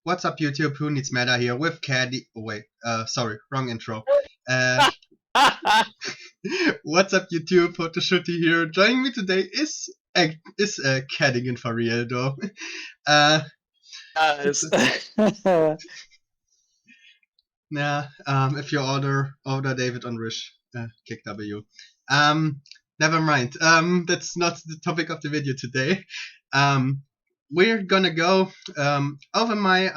What's up, YouTube? Whoneedsmeta here with Caddy. Oh, wait, sorry, wrong intro. What's up, YouTube? Fotoshooti here. Joining me today is Cadigan for real, though. Guys. If you order David on Rish, kick W. Never mind. That's not the topic of the video today. We're gonna go over my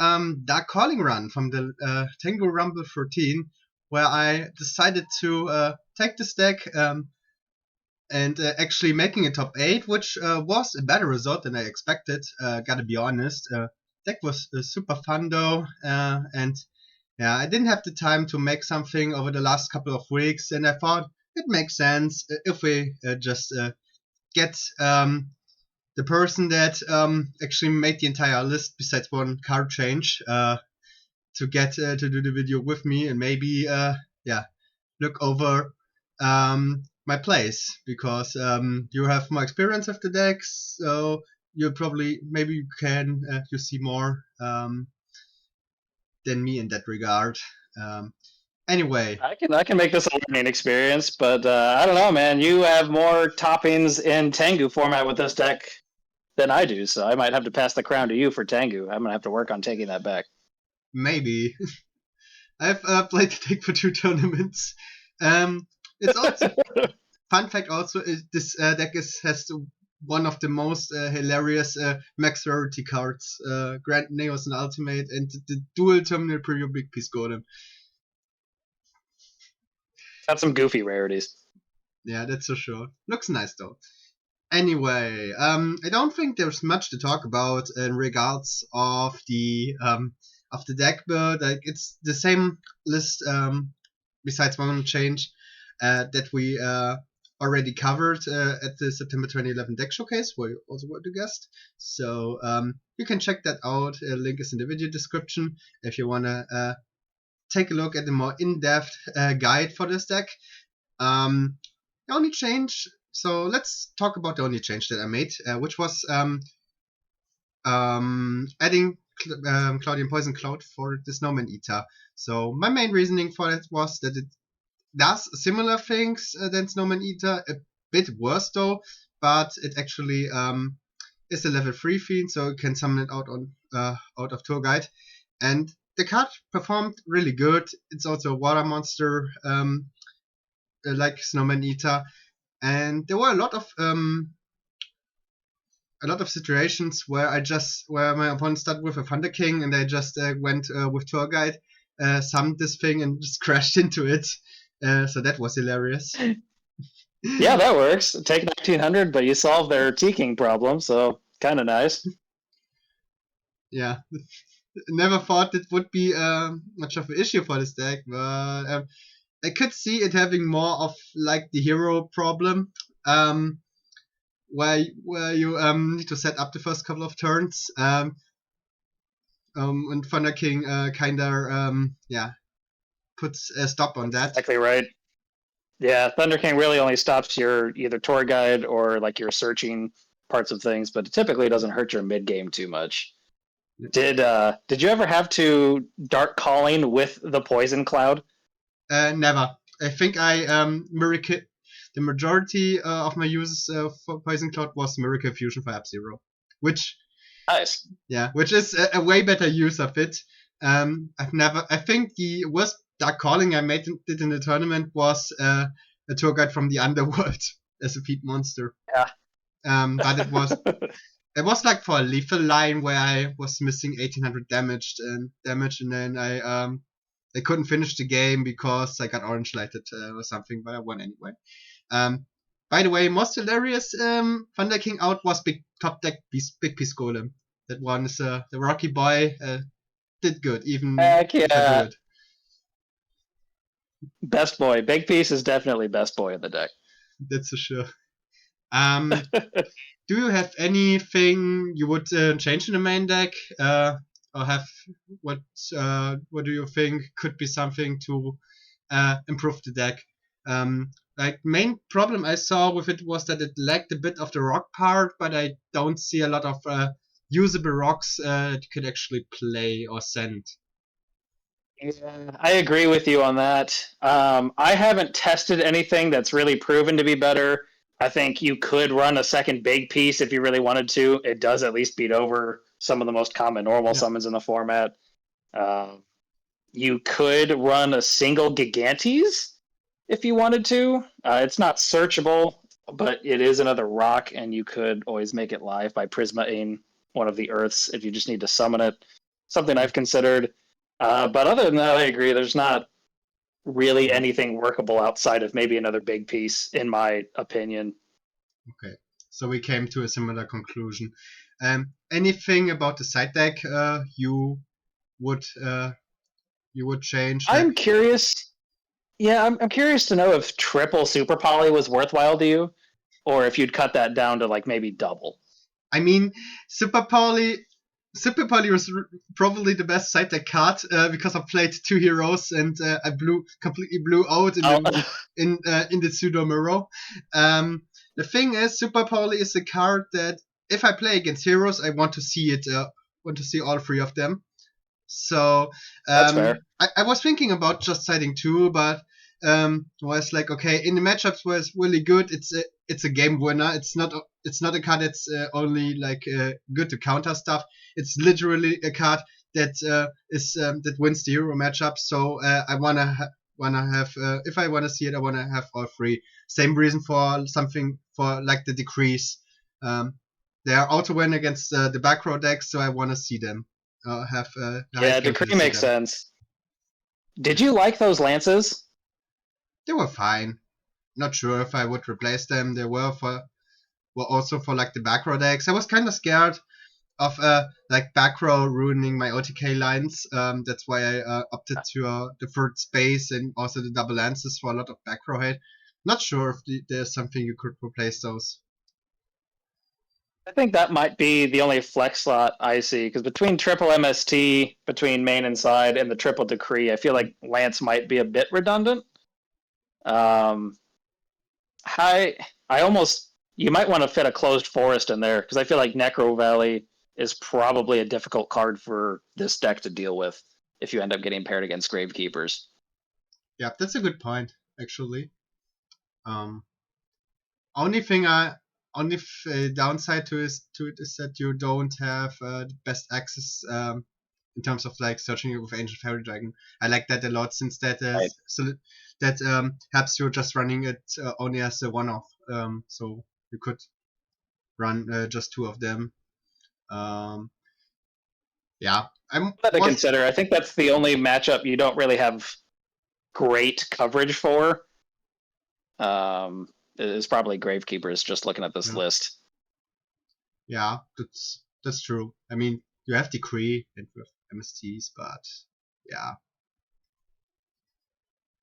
dark calling run from the Tengu Rumble 14, where I decided to take this deck and actually making a top 8, which was a better result than I expected. Gotta be honest. Deck was super fun though, and yeah, I didn't have the time to make something over the last couple of weeks, and I thought it makes sense if we just get the person that actually made the entire list, besides one card change, to get to do the video with me, and maybe look over my plays, because you have more experience with the decks, so you probably maybe you see more than me in that regard. Anyway, I can make this a learning experience, but I don't know, man. You have more toppings in Tengu format with this deck than I do, so I might have to pass the crown to you for Tengu. I'm gonna have to work on taking that back. maybe. I've played the deck for 2 tournaments. It's also fun fact. Also, is this deck has one of the most hilarious max rarity cards: Grand Neos and Ultimate, and the dual terminal preview Big Piece Golem. Got some goofy rarities. Yeah, that's for sure. Looks nice though. Anyway, I don't think there's much to talk about in regards of the deck build. Like, it's the same list, besides one change that we already covered at the September 2011 deck showcase, where you also were the guest. So you can check that out. Link is in the video description if you wanna take a look at the more in-depth guide for this deck. The only change. So let's talk about the only change that I made, which was adding Cloudian Poison Cloud for the Snowman Eater. So my main reasoning for it was that it does similar things than Snowman Eater, a bit worse though, but it actually is a level 3 fiend, so you can summon it out of Tour Guide. And the card performed really good. It's also a water monster, like Snowman Eater. And there were a lot of situations where my opponent started with a Thunder King, and I just went with Tour Guide, summoned this thing, and just crashed into it. So that was hilarious. Yeah, that works. Take 1900, but you solve their T-King problem, so kind of nice. Yeah, never thought it would be much of an issue for this deck, but I could see it having more of like the hero problem, where you need to set up the first couple of turns, and Thunder King puts a stop on that. Exactly right. Yeah, Thunder King really only stops your either tour guide or like your searching parts of things, but it typically doesn't hurt your mid game too much. Did you ever have to dark calling with the poison cloud? Never. I think Miracle. The majority of my uses for Poison Cloud was Miracle Fusion for F-Zero, which Nice. Yeah, which is a way better use of it. I think the worst dark calling I did in the tournament was a tour guide from the underworld as a feed monster. Yeah. But it was like for a lethal line where I was missing 1800 damage, and then I couldn't finish the game because I got orange lighted or something, but I won anyway. By the way, most hilarious Thunder King out was top deck Big Piece Golem. That one is the Rocky Boy did good, even Heck if I yeah. drew it. Best boy. Big Piece is definitely best boy in the deck. That's for sure. Do you have anything you would change in the main deck, or have what do you think could be something to improve the deck? Like, main problem I saw with it was that it lacked a bit of the rock part, but I don't see a lot of usable rocks that you could actually play or send. Yeah, I agree with you on that. I haven't tested anything that's really proven to be better. I think you could run a second big piece if you really wanted to. It does at least beat over some of the most common normal Yeah. summons in the format. Um, you could run a single Gigantes if you wanted to. It's not searchable, but it is another rock, and you could always make it live by Prismaing one of the Earths if you just need to summon it. Something I've considered. But other than that, I agree. There's not really Yeah. anything workable outside of maybe another big piece, in my opinion. Okay. So we came to a similar conclusion. Anything about the side deck would uh, you would change? Like, I'm curious. Yeah, I'm curious to know if triple Super Poly was worthwhile to you, or if you'd cut that down to like maybe double. I mean, Super Poly. Super Poly was probably the best side deck card because I played 2 heroes and I completely blew out Oh, in the pseudo mirror. The thing is, Super Poly is a card that if I play against heroes, I want to see it. Want to see all 3 of them. So that's fair. I was thinking about just siding 2, but was like, okay, in the matchups where it's really good, it's a game winner. It's not a card that's only like good to counter stuff. It's literally a card that that wins the hero matchup. So I wanna have if I wanna see it, I wanna have all 3. Same reason for something for like the decrease. Um, they are auto win against the back row decks, so I wanna see them have the Yeah, highest game Decree to see makes them. sense. Did you like those lances? They were fine. Not sure if I would replace them. They were also for like the back row decks. I was kind of scared of like back row ruining my OTK lines. That's why I opted to the third space and also the double lances for a lot of back row hate. Not sure if there's something you could replace those. I think that might be the only flex slot I see because between triple MST, between main and side, and the triple decree, I feel like Lance might be a bit redundant. Um, I I almost you might want to fit a closed forest in there because I feel like Necro Valley is probably a difficult card for this deck to deal with if you end up getting paired against Gravekeepers. Yeah, that's a good point actually. Um, only thing I only downside to it is that you don't have the best access in terms of like searching it with Ancient Fairy Dragon. I like that a lot since that Right. is so that helps you just running it only as a one-off. So you could run just 2 of them. Um, yeah, I'm That to was consider. I think that's the only matchup you don't really have great coverage for. Is probably Gravekeepers. Just looking at this yeah, list. yeah, that's true. I mean, you have Decree and with MSTs, but yeah,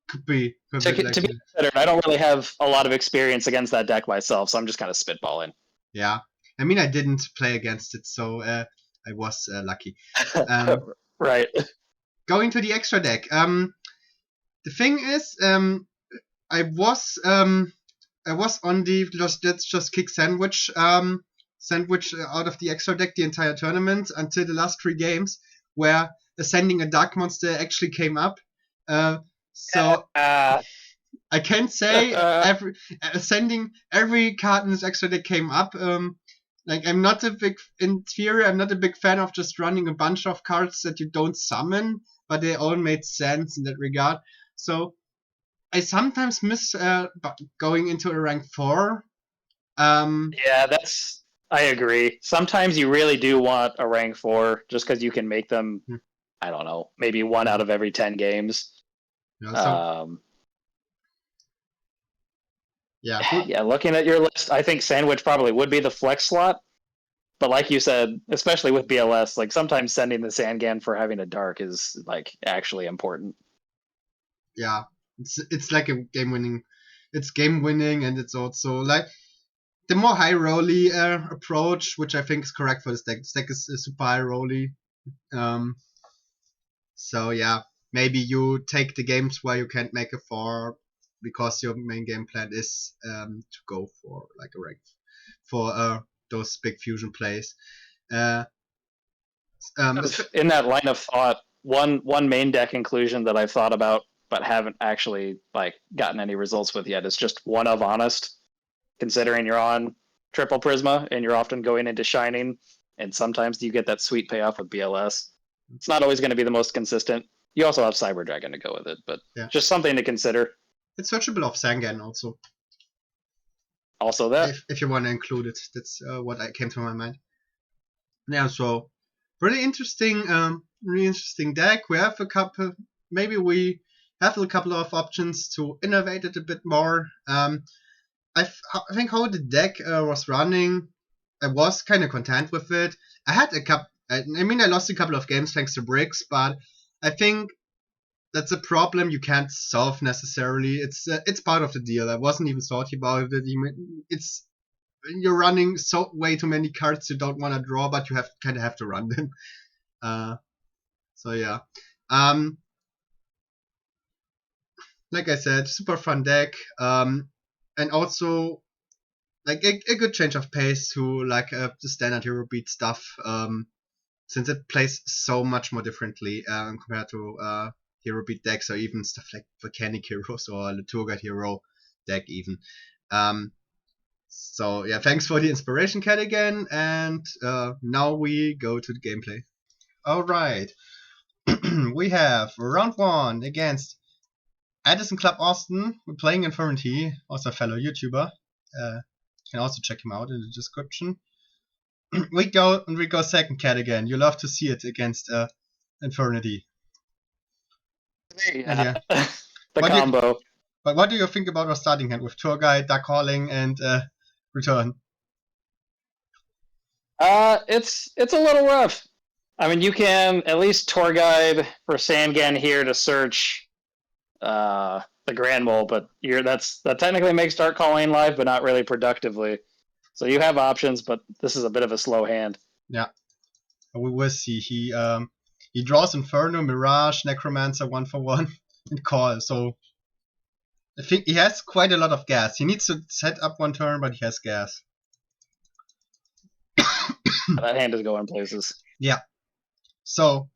could be like To be considered, I don't really have a lot of experience against that deck myself, so I'm just kind of spitballing. yeah. I mean, I didn't play against it, so I was lucky. Um, Right. going to the extra deck. The thing is, I was I was on the let's just kick sandwich out of the extra deck the entire tournament until the last 3 games, where ascending a dark monster actually came up. So Uh, I can't say every ascending every card in this extra deck came up. Like I'm not a big in theory, I'm not a big fan of just running a bunch of cards that you don't summon, but they all made sense in that regard. So I sometimes miss going into a rank 4. yeah, that's. I agree. Sometimes you really do want a rank 4 just because you can make them. Hmm, I don't know, maybe one out hmm, of every 10 games. yeah, so Um, yeah, good. yeah, looking at your list, I think Sandwich probably would be the flex slot. But like you said, especially with BLS, like sometimes sending the Sangan for having a dark is like actually important. Yeah, it's like a game winning. It's game winning, and it's also like the more high rolly approach, which I think is correct for this deck. This deck is super high rolly. Um, so yeah, maybe you take the games where you can't make a 4 because your main game plan is to go for like a rank for those big fusion plays. In that line of thought, one main deck inclusion that I've thought about but haven't actually like gotten any results with yet is just one of Honest, considering you're on triple Prisma and you're often going into Shining, and sometimes you get that sweet payoff with BLS. It's not always going to be the most consistent. You also have Cyber Dragon to go with it, but just something to consider. It's searchable of Zangan also. Also that. If you want to include it, that's what came to my mind. Yeah, so really interesting deck. We have a couple. Maybe we have a couple of options to innovate it a bit more. I think how the deck was running, I was kind of content with it. I had a couple. I lost a couple of games thanks to bricks, but I think that's a problem you can't solve necessarily. It's part of the deal. I wasn't even salty about it. It's you're running way too many cards you don't want to draw, but you kind of have to run them. So yeah. Like I said, super fun deck. And also like a good change of pace to like the standard hero beat stuff. Since it plays so much more differently compared to hero beat decks or even stuff like Volcanic Heroes or the Tour Guide Hero deck even. So yeah, thanks for the inspiration, Cadigan, and now we go to the gameplay. Alright. We have round 1 against Addison Club Austin. We're playing Infernity, also a fellow YouTuber. You can also check him out in the description. we go second, Cadigan. You love to see it against Infernity. Yeah. The combo. But what do you think about our starting hand with Tour Guide, Dark Calling, and Return? It's a little rough. I mean, you can at least Tour Guide for Sangan here to search the Grand Mole, but that technically makes Dark Calling live, but not really productively. So you have options, but this is a bit of a slow hand. Yeah, we will see. He draws Inferno, Mirage, Necromancer 1-for-1, and Call. So I think he has quite a lot of gas. He needs to set up one turn, but he has gas. That hand is going places. Yeah. So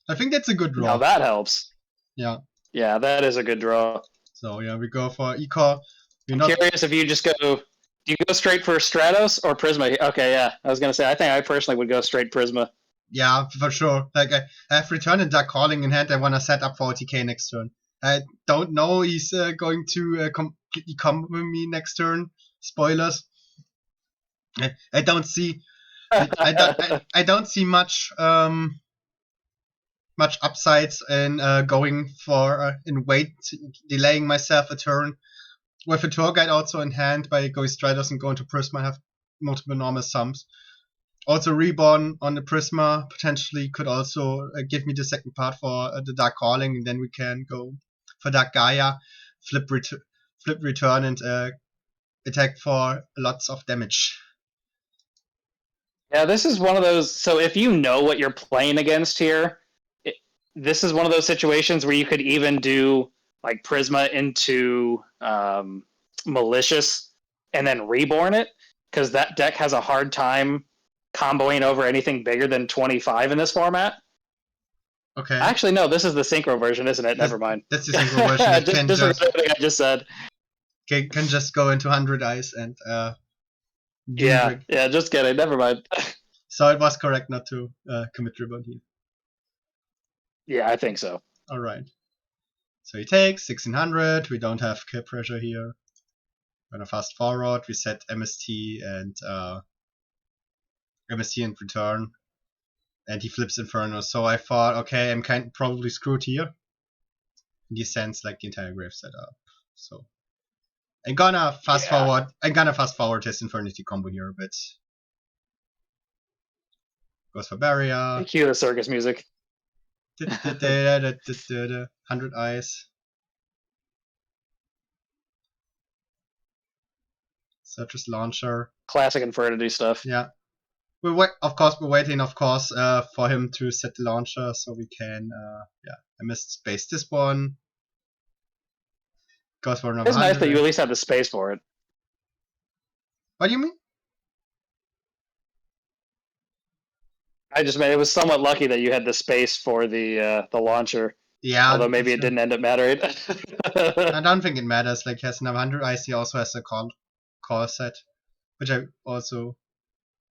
I think that's a good draw. Now that helps. Yeah. Yeah, that is a good draw. So yeah, we go for Eco. I'm curious if you just go. Do you go straight for Stratos or Prisma? Okay, yeah. I was gonna say I think I personally would go straight Prisma. Yeah, for sure. Like I have Return and Dark Calling in hand. I want to set up for OTK next turn. I don't know he's going to completely combo me next turn. Spoilers. I don't see. I don't see much upsides in going for delaying myself a turn with a Tour Guide also in hand by going Stratos and going to Prisma. I have multiple enormous sums. Also, Reborn on the Prisma potentially could also give me the second part for the Dark Calling, and then we can go for Dark Gaia, flip Return, and attack for lots of damage. Yeah, this is one of those. So if you know what you're playing against here, this is one of those situations where you could even do like Prisma into Malicious and then Reborn it, because that deck has a hard time comboing over anything bigger than 25 in this format. Okay. Actually, no, this is the Synchro version, isn't it? Never mind. That's the Synchro version. Just everything I just said. Can just go into 100 Eyes and yeah, just kidding. Never mind. So it was correct not to commit Reborn here. Yeah, I think so. All right. So he takes 1600. We don't have kill pressure here. We're gonna fast forward. We set MST and Return, and he flips Inferno. So I thought, okay, I'm probably screwed here. And he sends like the entire grave setup. So I'm gonna fast forward. I'm gonna fast forward his Infernity combo here a bit. Goes for barrier. Cue the circus music. 100 Eyes. Searches Launcher. Classic Infernity stuff. Yeah. We're waiting, of course, for him to set the launcher so we can, I missed space this one. Goes for another. It's nice that you at least have the space for it. What do you mean? I just meant it was somewhat lucky that you had the space for the launcher. Yeah, Although maybe that's it true. didn't end up mattering. I don't think it matters. Like, he has another 100 ice. He also has a call set, which I also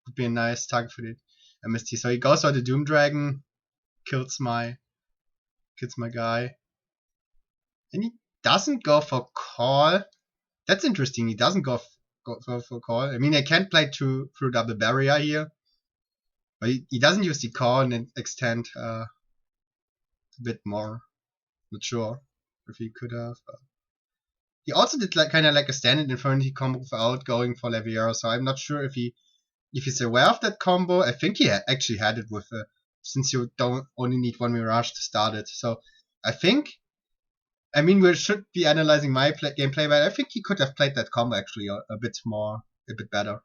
would be a nice target for the MST. So he goes for the Doom Dragon, kills my guy, and he doesn't go for call. That's interesting. He doesn't go for call. I mean, I can't play through double barrier here, but he doesn't use the call and then extend a bit more. Not sure if he could have. He also did like kind of like a standard Infinity combo without going for Leviera, so I'm not sure if he's aware of that combo. I think he actually had it with since you don't only need one Mirage to start it. So I think, I mean, we should be analyzing my gameplay, but I think he could have played that combo actually a bit better.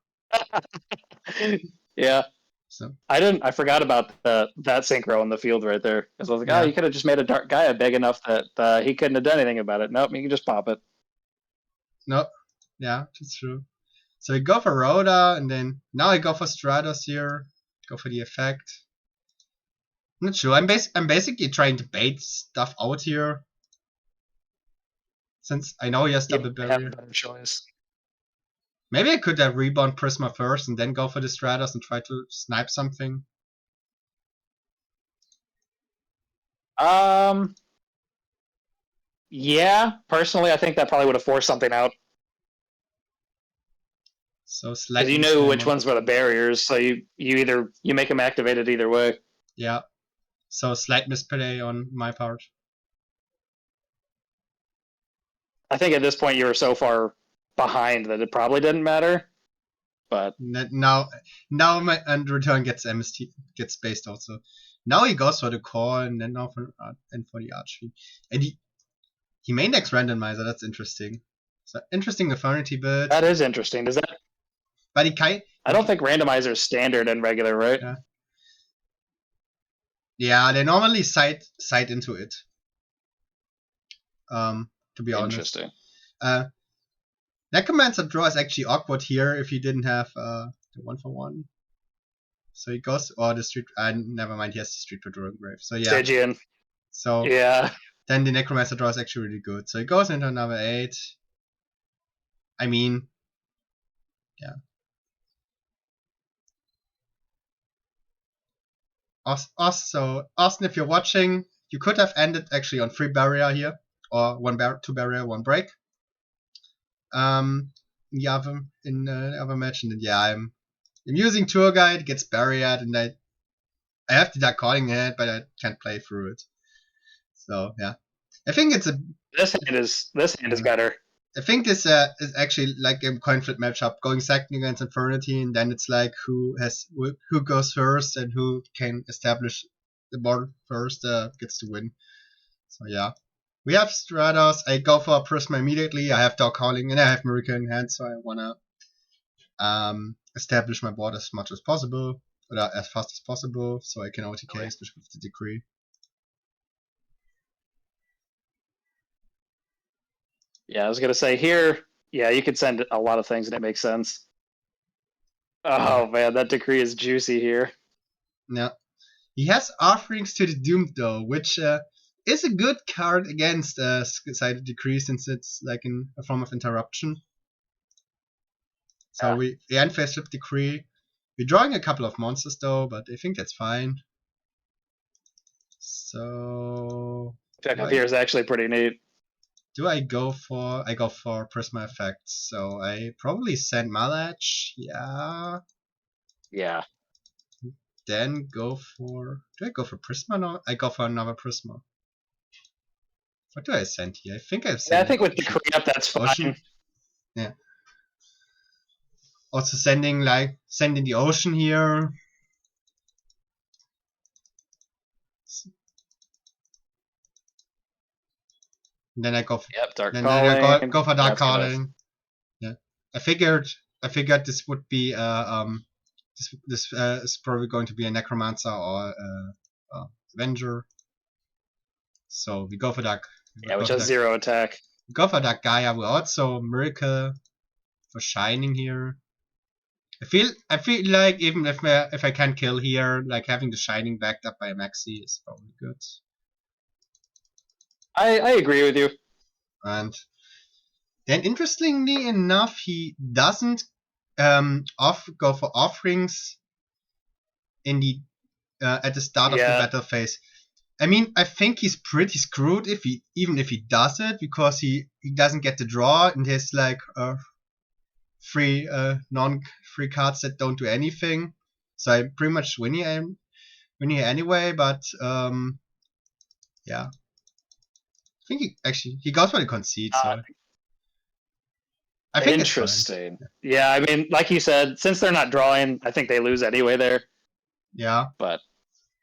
Yeah. So I forgot about that synchro on the field right there. Because I was like, oh, yeah, you could have just made a Dark Gaia big enough that he couldn't have done anything about it. Nope, you can just pop it. no, yeah, that's true. So we go for Rhoda, and then now I go for Stratos here. Go for the effect. I'm not sure. I'm basically trying to bait stuff out here, since I know he has double Yeah, have a barrier. better choice. Maybe I could have Rebound Prisma first and then go for the Stratos and try to snipe something. Yeah, personally, I think that probably would have forced something out. So Because slight you knew which misclaim. ones were the barriers, so you make them activated either way. Yeah. So slight misplay on my part. I think at this point you were so far behind that it probably didn't matter. But Now my end return gets MST gets spaced out. So now he goes for the call and then now for the archery. And he main decks randomizer. That's interesting. So interesting affinity build. that is interesting. Does that? But he I don't think randomizer is standard and regular, right? Yeah, they normally side into it. To be honest. Interesting. Necromancer draw is actually awkward here if you didn't have the 1-for-1. So he goes, or the street. Never mind. He has the street patrol grave. So yeah. Stygian. So yeah. Then the Necromancer draw is actually really good. So he goes into another 8. I mean, yeah. Also, Austin, if you're watching, you could have ended actually on 3 barrier here, or 2 barrier, 1 break. In the other match, and then yeah, I'm using tour guide, gets barriered, and I have the Dark Calling head, but I can't play through it. So yeah, I think it's this hand is better. I think this is actually like a coin flip matchup, going second against Infernity, and then it's like who goes first and who can establish the board first gets to win. So yeah, we have Stratos. I go for Prisma immediately. I have Dark Calling and I have Miracle in hand, so I wanna establish my board as much as possible, or as fast as possible, so I can OTK, especially with the Decree. Yeah, I was gonna say here. Yeah, you could send a lot of things and it makes sense. Oh man, that decree is juicy here. Yeah, he has Offerings to the Doomed though, which is a good card against Sided Decree since it's like a form of interruption. So we end phase flip Decree. We're drawing a couple of monsters though, but I think that's fine. So Check up here is actually pretty neat. I go for Prisma effects? So I probably send Malach, yeah. Yeah. Then go for I go for Prisma now? I go for another Prisma. What do I send here? I think I've sent. Yeah, I think with Decree up that's fine. Ocean. Yeah. Also sending the Ocean here. And then I go for Dark then Calling. I go for Dark Calling. Yeah. I figured this would be this is probably going to be a Necromancer or Avenger. So we go for Dark. Yeah, which has 0 attack. We go for Dark Gaia. We also Miracle for Shining here. I feel like even if I can kill here, like having the Shining backed up by a Maxi is probably good. I agree with you. And then, interestingly enough, he doesn't go for offerings in the at the start of the battle phase. I mean, I think he's pretty screwed if he does it, because he doesn't get the draw and he has like free non-free cards that don't do anything. So I pretty much win here anyway. But yeah, I think he goes for the concede. So I think interesting. It's fine. Yeah, I mean, like you said, since they're not drawing, I think they lose anyway there. Yeah, but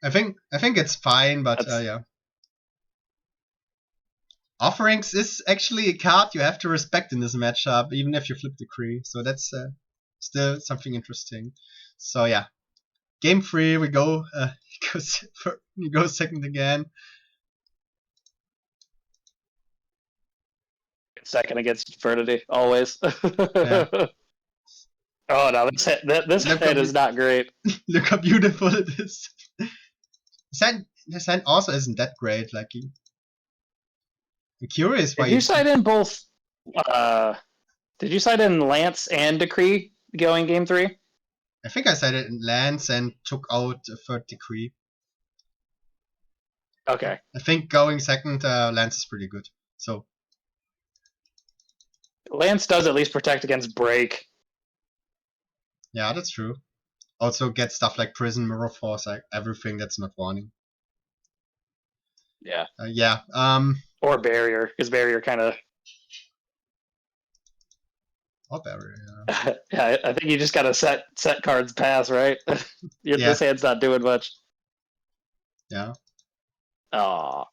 I think it's fine. But yeah. Offerings is actually a card you have to respect in this matchup, even if you flip decree. So that's still something interesting. So yeah, game 3 we go. He goes second again. Second against Infernity, always. Yeah. Oh no, this hit is not great. Look how beautiful it is. His hand also isn't that great. Like, I'm curious why. Did you side in both? Did you side in Lance and Decree going game 3? I think I sided in Lance and took out a third Decree. Okay. I think going second, Lance is pretty good. So Lance does at least protect against break. Yeah, that's true. Also get stuff like Prison, Mirror Force, like everything that's not warning. Yeah. Yeah. Or Barrier, because Barrier kind of. Or Barrier. Yeah. Yeah, I think you just gotta set cards pass, right? This hand's not doing much. Yeah. Oh.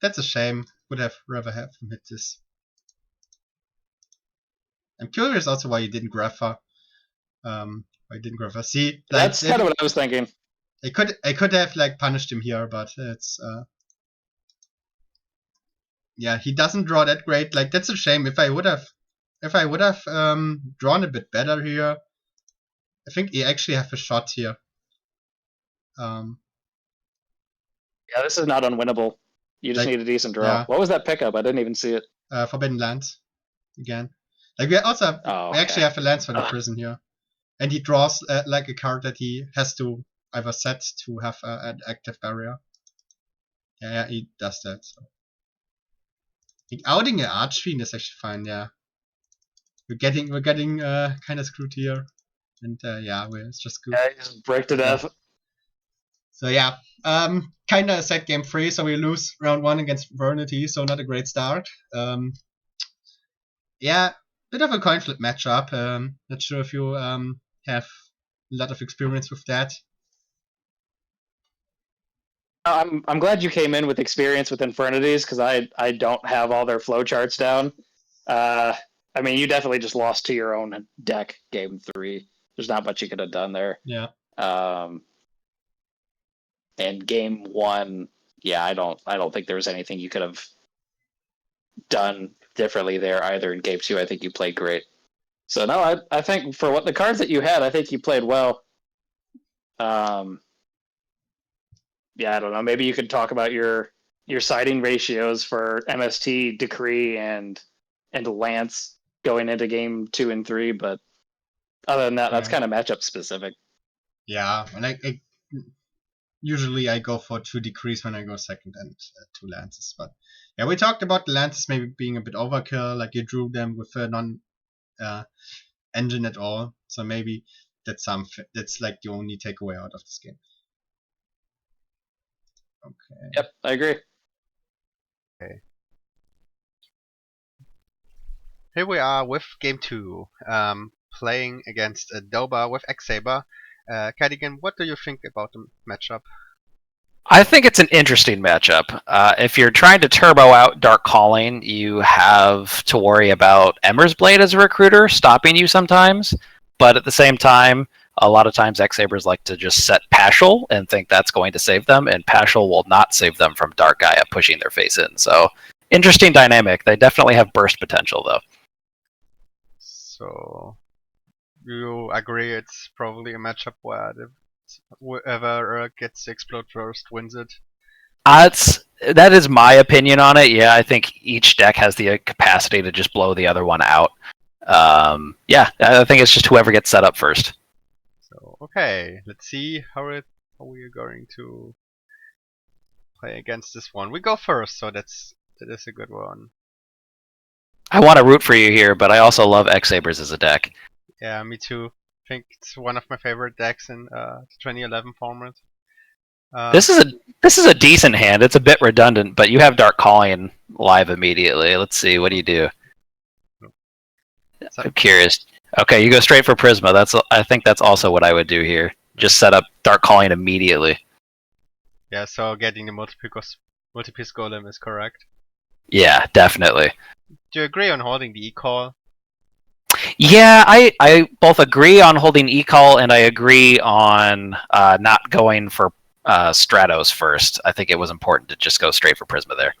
That's a shame. Would have rather have him hit this. I'm curious also why you didn't Grapher. See, like, that's kind of what I was thinking. I could have like punished him here, but it's yeah, he doesn't draw that great. Like, that's a shame. If I would have drawn a bit better here, I think he actually have a shot here. Yeah, this is not unwinnable. You just need a decent draw. Yeah. What was that pickup? I didn't even see it. Forbidden Lands again. Like, we actually have a Lance for the Prison here, and he draws like a card that he has to either set to have an active barrier. Yeah, he does that. So, like, outing an Archfiend is actually fine. Yeah, we're getting kind of screwed here, and yeah, it's just good. Yeah, just break to death. So yeah, kind of a sad game 3. So we lose round 1 against Vernity. So not a great start. Yeah, bit of a coin flip matchup. Not sure if you have a lot of experience with that. I'm glad you came in with experience with Infernities, because I don't have all their flowcharts down. I mean, you definitely just lost to your own deck game 3. There's not much you could have done there. Yeah. And game 1, yeah, I don't think there was anything you could have done differently there either. In game 2, I think you played great. So no, I think for what the cards that you had, I think you played well. Yeah, I don't know. Maybe you could talk about your siding ratios for MST, Decree, and Lance going into game 2 and 3. But other than that, that's kind of matchup specific. Yeah, and I usually I go for 2 Decrees when I go second, and 2 Lances. But yeah, we talked about the Lances maybe being a bit overkill. Like, you drew them with a non engine at all. So maybe that's like the only takeaway out of this game. Okay. Yep, I agree. Okay. Here we are with game 2, playing against Doba with X-Saber. Cadigan, what do you think about the matchup? I think it's an interesting matchup. If you're trying to turbo out Dark Calling, you have to worry about Emmer's Blade as a recruiter stopping you sometimes. But at the same time, a lot of times X-Sabers like to just set Pashel and think that's going to save them, and Pashel will not save them from Dark Gaia pushing their face in. So, interesting dynamic. They definitely have burst potential, though. So, you agree it's probably a matchup where whoever gets to explode first wins it? That is my opinion on it. Yeah, I think each deck has the capacity to just blow the other one out. Yeah, I think it's just whoever gets set up first. So okay, let's see how we are going to play against this one. We go first, so that is a good one. I want to root for you here, but I also love X-Sabers as a deck. Yeah, me too. I think it's one of my favorite decks in the 2011 format. This is a decent hand. It's a bit redundant, but you have Dark Calling live immediately. Let's see. What do you do? I'm curious. Okay, you go straight for Prisma. I think that's also what I would do here. Just set up Dark Calling immediately. Yeah, so getting the multi-piece golem is correct. Yeah, definitely. Do you agree on holding the e-call? Yeah, I both agree on holding e-call and I agree on not going for Stratos first. I think it was important to just go straight for Prisma there.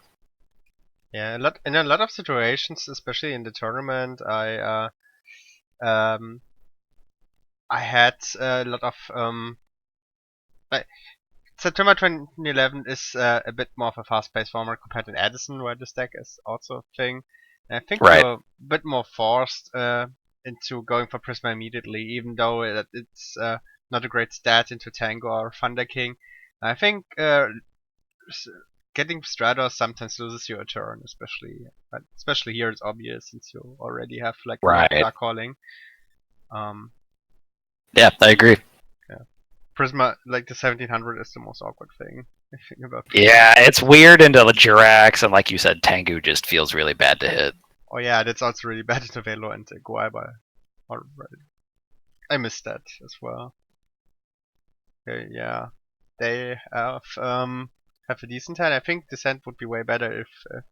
Yeah, in a lot of situations, especially in the tournament, I had a lot of like September 2011 is a bit more of a fast-paced format compared to Edison, where this deck is also a thing. And I think Right. you're a bit more forced into going for Prisma immediately, even though it's not a great stat into Tengu or Thunder King. I think getting Stratos sometimes loses you a turn, especially here it's obvious since you already have like a lot of Right. Dark Calling. Yeah, I agree. Prisma, like the 1700, is the most awkward thing. I think about Prisma. Yeah, it's weird into the Jirax, and like you said, Tengu just feels really bad to hit. Oh yeah, that's also really bad into Velo and Guaiba. Alright. I missed that as well. Okay, yeah. They have a decent hand. I think this hand would be way better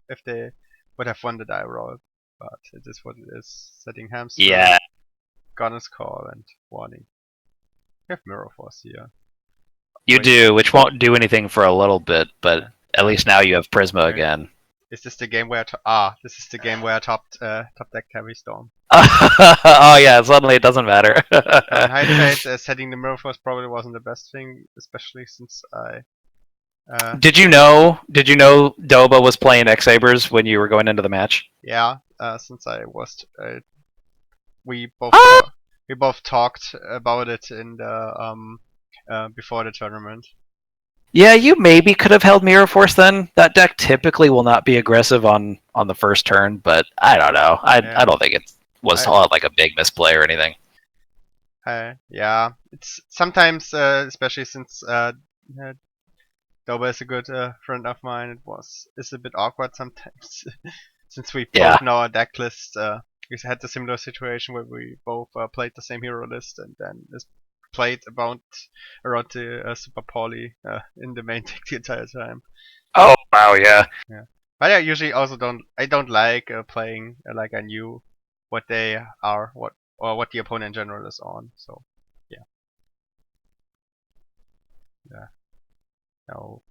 if they would have won the die roll. But it is what it is. Setting hamster, Yeah. Gunner's Call, and warning. We have Mirror Force here. You Wait. do, which won't do anything for a little bit, but at least now you have Prisma Okay. again. Is this the game where this is the game where I top deck Heavy Storm. Oh yeah, suddenly it doesn't matter. In hindsight, setting the Mirror Force probably wasn't the best thing, especially since I. Did you know Doba was playing X-Sabers when you were going into the match? Yeah, since I was. We both talked about it in the before the tournament. Yeah, you maybe could have held Mirror Force then. That deck typically will not be aggressive on the first turn, but I don't know. I don't think it was like a big misplay or anything. Yeah, it's sometimes, especially since Doba is a good friend of mine. It's a bit awkward sometimes since we both know our deck list. We had a similar situation where we both played the same hero list and then played around the Super Poly in the main deck the entire time. Oh wow, yeah. But I usually also don't like playing like I knew what they are, what the opponent in general is on. So yeah. No.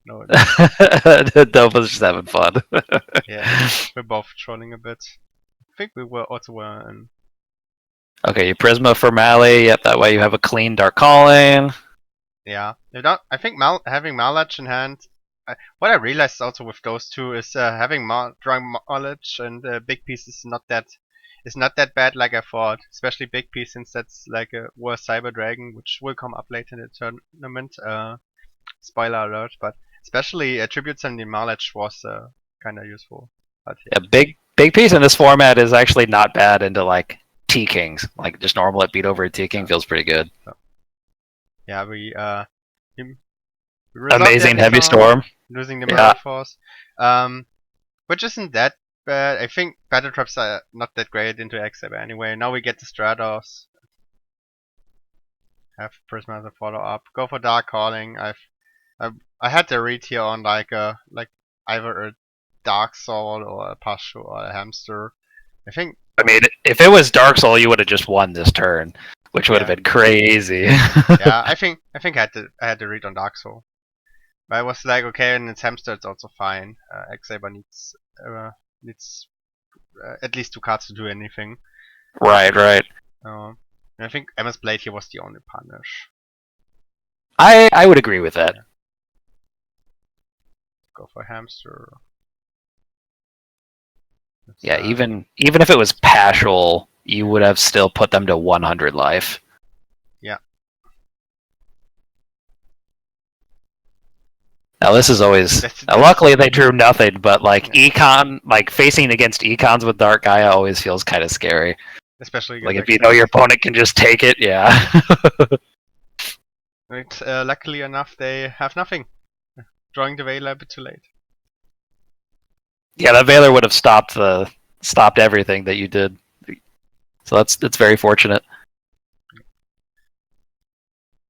Doba's just having fun. Yeah, we're both trolling a bit. I think we were also in. Okay, you Prisma for Mali. Yep, that way you have a clean Dark Calling. Yeah, I think having Malach in hand. What I realized also with those two is having drawing Malach and Big Piece is not that bad like I thought. Especially Big Piece since that's like a worse Cyber Dragon, which will come up later in the tournament. Spoiler alert, but especially Tribute Sending Malach was kind of useful. But, yeah, big piece in this format is actually not bad into like T Kings. Like just normal it beat over a T King feels pretty good. So. Yeah, we amazing Heavy Storm. Losing the Mirror Force. Which isn't that bad. I think Battle Traps are not that great into X-Saber anyway. Now we get the Stratos. Have Prisma as a follow up. Go for Dark Calling. I had the read here on like either a Dark Soul or a Pashu or a Hamster. I mean, if it was Dark Soul, you would have just won this turn, which would have been crazy. Yeah, I think I had to read on Dark Soul, but I was like, okay, and it's Hamster, it's also fine. X-Saber needs at least 2 cards to do anything. Right. And I think Emma's Blade here was the only punish. I would agree with that. Yeah. Go for Hamster. Yeah, even if it was Pashul, you would have still put them to 100 life. Yeah. Now this is always. Luckily they drew nothing, but like Econ, like facing against Econs with Dark Gaia always feels kind of scary. Especially like if you know your opponent can just take it, yeah. But luckily enough, they have nothing. Drawing the Veiler a bit too late. Yeah, that Veiler would have stopped everything that you did. So that's very fortunate.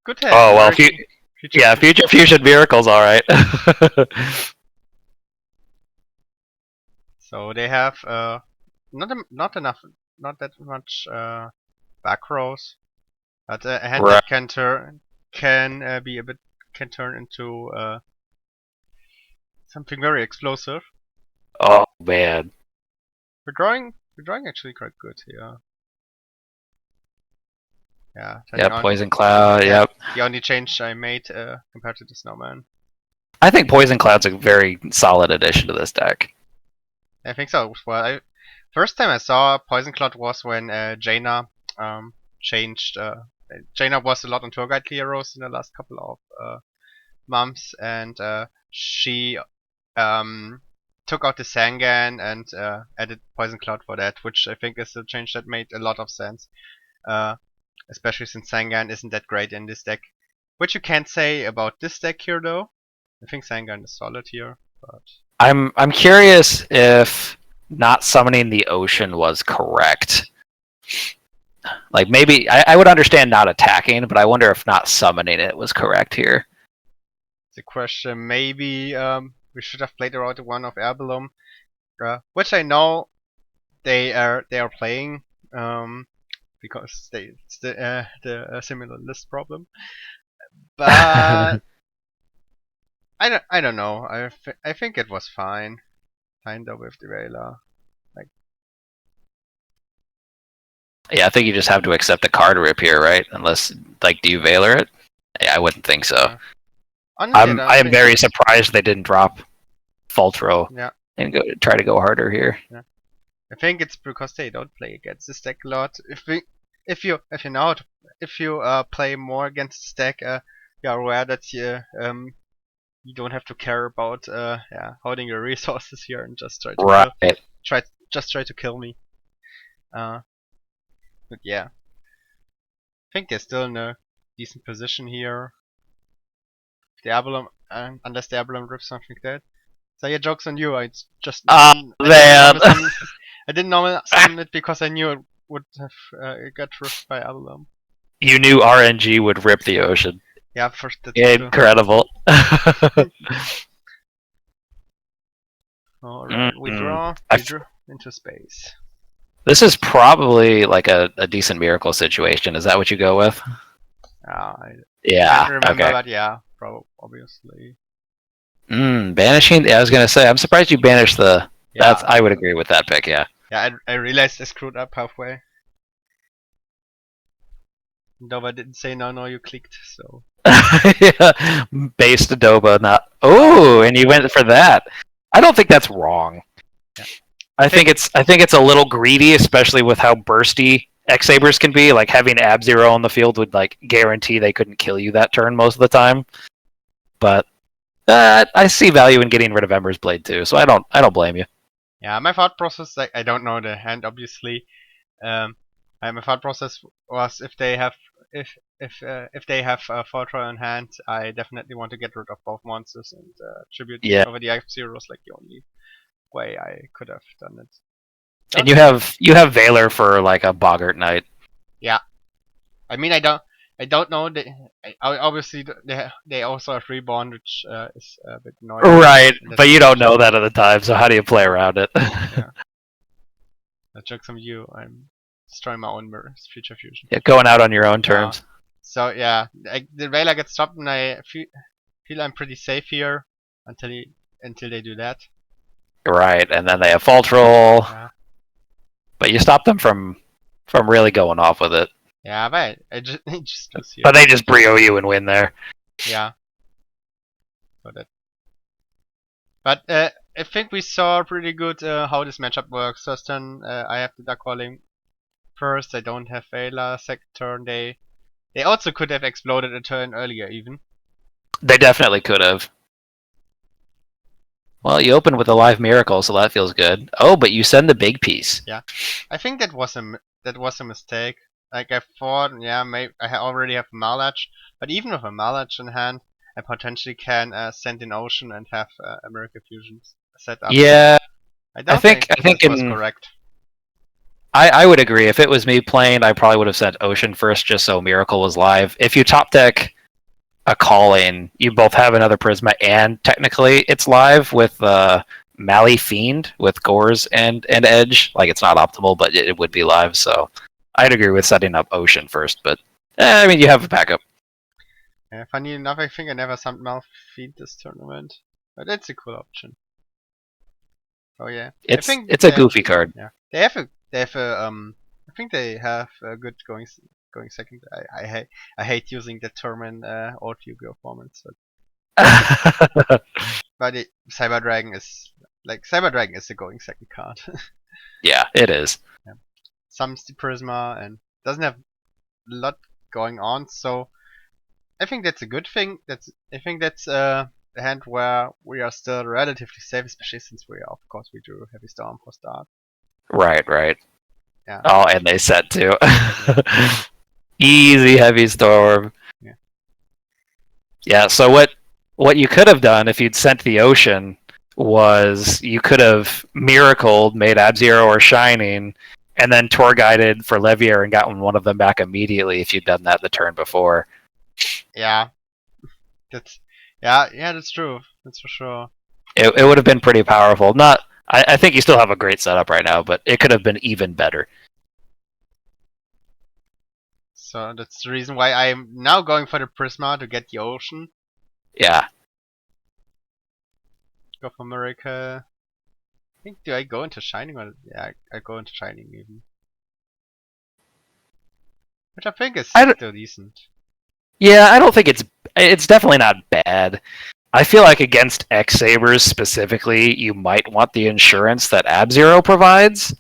Good hand. Oh well, Future Fusion Miracle's all right. So they have not that much back rows, but a hand that can turn into something very explosive. Oh man, We're drawing actually quite good here. Yeah. Yeah, Poison Cloud. Yep. The only change I made compared to the Snowman. I think Poison Cloud's a very solid addition to this deck. I think so. Well, first time I saw Poison Cloud was when Jaina changed. Jaina was a lot on tour guide heroes in the last couple of months, and she took out the Sangan and added Poison Cloud for that, which I think is a change that made a lot of sense. Especially since Sangan isn't that great in this deck. Which you can't say about this deck here though. I think Sangan is solid here, but I'm curious if not summoning the ocean was correct. Like maybe I would understand not attacking, but I wonder if not summoning it was correct here. The question, maybe we should have played around the one of Erbelum, which I know they are playing. Because it's the similar list problem, but I don't know. I think it was fine, kinda with the Veiler. Like, yeah, I think you just have to accept the card rip here, right? Unless like, do you Veiler it? Yeah, I wouldn't think so. Yeah. I am very surprised they didn't drop Fultro. Yeah. And try to go harder here. Yeah. I think it's because they don't play against this deck a lot. If you play more against this deck, you are aware that you don't have to care about holding your resources here and just try to try to kill me. But yeah, I think they're still in a decent position here. The Abalone, unless the Abalone rips something like that. So yeah, jokes on you. I didn't normally summon it because I knew it would have got ripped by Abalone. You knew RNG would rip the ocean. Yeah, first that's incredible. Alright, we draw into space. This is probably like a decent miracle situation. Is that what you go with? Yeah. I can't remember, but yeah, probably, obviously. Banishing. Yeah, I was gonna say. I'm surprised you banished the. Yeah. I would agree with that pick. Yeah. Yeah, I realized I screwed up halfway. Doba didn't say no, you clicked, so. Yeah, based Doba, not. Oh, and you went for that. I don't think that's wrong. Yeah. I think it's a little greedy, especially with how bursty X-Sabers can be. Like having Ab-Zero on the field would like guarantee they couldn't kill you that turn most of the time. But I see value in getting rid of Ember's Blade too, so I don't blame you. Yeah, my thought process, I don't know the hand obviously. My thought process was if they have Fortran in hand, I definitely want to get rid of both monsters and tribute over the F-Zeros, like the only way I could have done it. And you have Veiler for like a Boggart Knight. Yeah, I mean I don't know. Obviously they also have Reborn, which is a bit annoying. Right, but you don't know that at the time, so how do you play around it? Yeah. That joke's on you. I'm destroying my own Future Fusion. Yeah, going out on your own terms. So yeah, the Veiler gets stopped, and I feel I'm pretty safe here until they do that. Right, and then they have Fault Roll. Yeah. But you stop them from from really going off with it. Yeah, but I just, I just lose here. But they just brio you and win there. Yeah. Got it. But I think we saw pretty good how this matchup works. First turn, I have the duck calling. First, I don't have Vela. Second turn, they also could have exploded a turn earlier even. They definitely could have. Well, you open with a live miracle, so that feels good. Oh, but you send the big piece. Yeah, I think that was a mistake. Like I thought, yeah, maybe I already have a Malach, but even with a Malach in hand, I potentially can send in Ocean and have America Fusions set up. Yeah, I don't think this was correct. I would agree. If it was me playing, I probably would have sent Ocean first, just so Miracle was live. If you top deck a calling, you both have another Prisma, and technically it's live with Mali Fiend with Gores and Edge. Like, it's not optimal, but it would be live. So I'd agree with setting up Ocean first. But I mean, you have a backup. Yeah, funny enough, I think I never summed Mali Fiend this tournament, but it's a cool option. Oh yeah, it's a goofy card. Yeah, they have a I think they have a good going second. I hate using the term in old Yu-Gi-Oh formats, but Cyber Dragon is the going second card. Yeah, it is. Yeah. Sums the Prisma and doesn't have a lot going on, so I think that's a good thing. I think that's a hand where we are still relatively safe, especially since we drew Heavy Storm for start. Right. Yeah. Oh, and they set too. Easy Heavy Storm. Yeah. So what you could have done if you'd sent the Ocean was you could have miracled, made Ab-Zero or Shining, and then tour guided for Levier and gotten one of them back immediately if you'd done that the turn before. Yeah. That's true. That's for sure. It would have been pretty powerful. I think you still have a great setup right now, but it could have been even better. So that's the reason why I'm now going for the Prisma to get the Ocean. Yeah. Go for Miracle. I think, do I go into Shining or yeah, I go into Shining even. Which I think is still decent. Yeah, I don't think it's definitely not bad. I feel like against X Sabers specifically, you might want the insurance that Ab-Zero provides,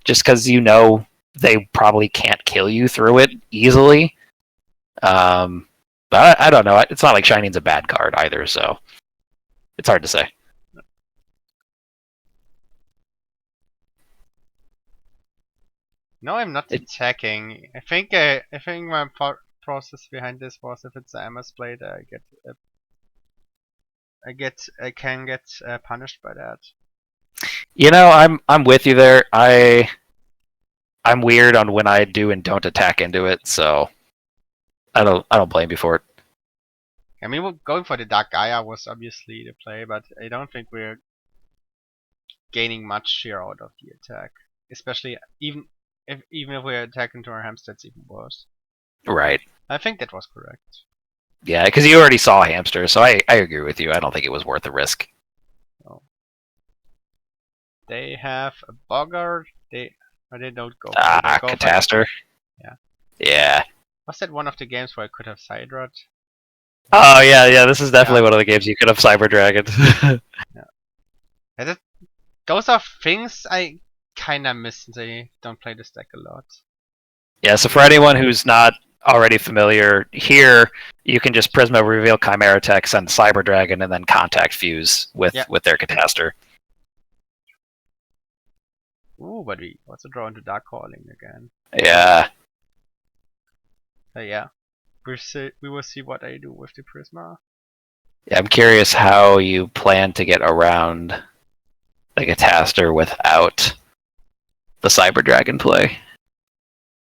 just because you know they probably can't kill you through it easily. But I don't know. It's not like Shining's a bad card either, so it's hard to say. No, I'm not attacking. I think my process behind this was if it's an MS blade, I can get punished by that. You know, I'm with you there. I'm weird on when I do and don't attack into it, so I don't blame you for it. I mean, going for the Dark Gaia was obviously the play, but I don't think we're gaining much here out of the attack. Especially even if we're attacking to our hamster, it's even worse. Right. I think that was correct. Yeah, because you already saw hamster, so I agree with you. I don't think it was worth the risk. Oh. They have a Bogart. They don't go. Catastor. Yeah. Was that one of the games where I could have Side Rod? Oh yeah. This is definitely one of the games you could have Cyber Dragon. Yeah, those are things I kinda miss since I don't play this deck a lot. Yeah, so for anyone who's not already familiar, here you can just Prisma reveal Chimera Tech, send Cyber Dragon, and then contact Fuse with their Catastor. Ooh, but we also draw into Dark Calling again. Yeah. Yeah. We will see what I do with the Prisma. Yeah, I'm curious how you plan to get around the Catastor without the Cyber Dragon play.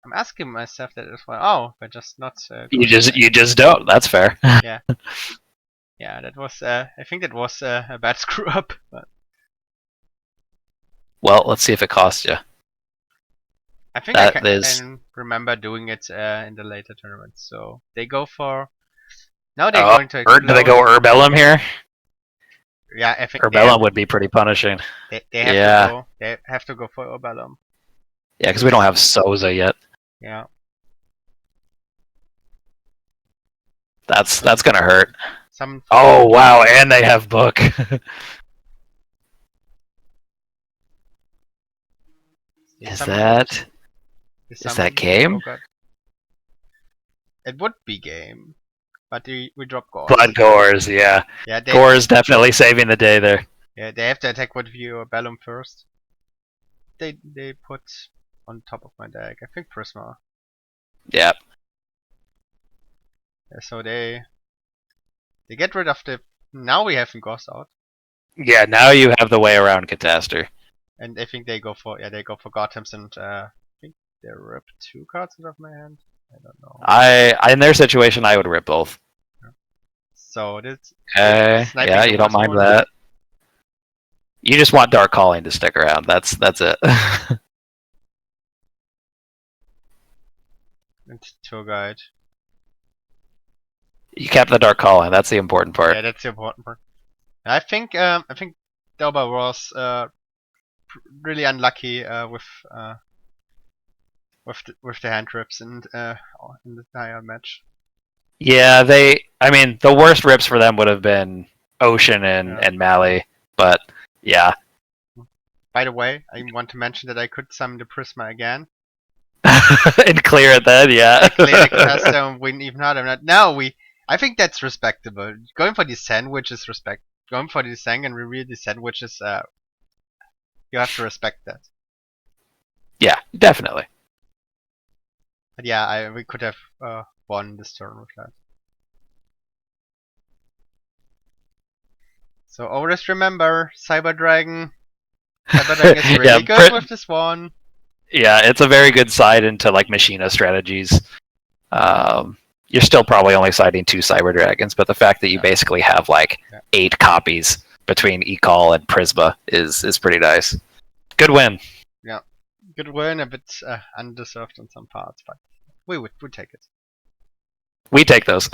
I'm asking myself that as well. Oh, but just not. You just don't. That's fair. Yeah. Yeah, that was. I think that was a bad screw up. But well, let's see if it costs you. I think I can remember doing it in the later tournaments. So they go for. Now they're going to. Do they go Urbellum here? Yeah, I think Urbellum would be pretty punishing. They have to go. They have to go for Urbellum. Yeah, because we don't have Souza yet. Yeah. That's gonna hurt. Some. Oh wow, and they have book. Is that game? Oh god. It would be game, but we drop Gores. Blood Gores, yeah. Yeah, Gores definitely saving the day there. Yeah, they have to attack with you or Bellum first. They put on top of my deck, I think Prisma. Yep. Yeah, so they get rid of the. Now we have Ghost out, Yeah, now you have the way around Catastor. and I think they go for Gothams and I think they rip 2 cards out of my hand. I don't know. In their situation, I would rip both. So this. Okay. Yeah, you don't mind that. You just want Dark Calling to stick around. That's it. And Tour Guide. You kept the Dark Calling. That's the important part. Yeah, that's the important part. I think Delba was really unlucky with the hand rips and in the Dion match. Yeah, the worst rips for them would have been Ocean and Mally, but yeah. By the way, I want to mention that I could summon the Prisma again. And clear it then, yeah. Clear the custom, win even harder. Now I think that's respectable. Going for the sandwich is respect. Going for the Sang and reveal the sandwiches, you have to respect that. Yeah, definitely. But yeah, we could have won this turn with that. So always remember, Cyber Dragon. Cyber Dragon is really good with this one. Yeah, it's a very good side into like Machina strategies. You're still probably only siding 2 Cyber Dragons, but the fact that you basically have like 8 copies between Ecall and Prisma is pretty nice. Good win. Yeah, good win. A bit undeserved in some parts, but we take it. We take those.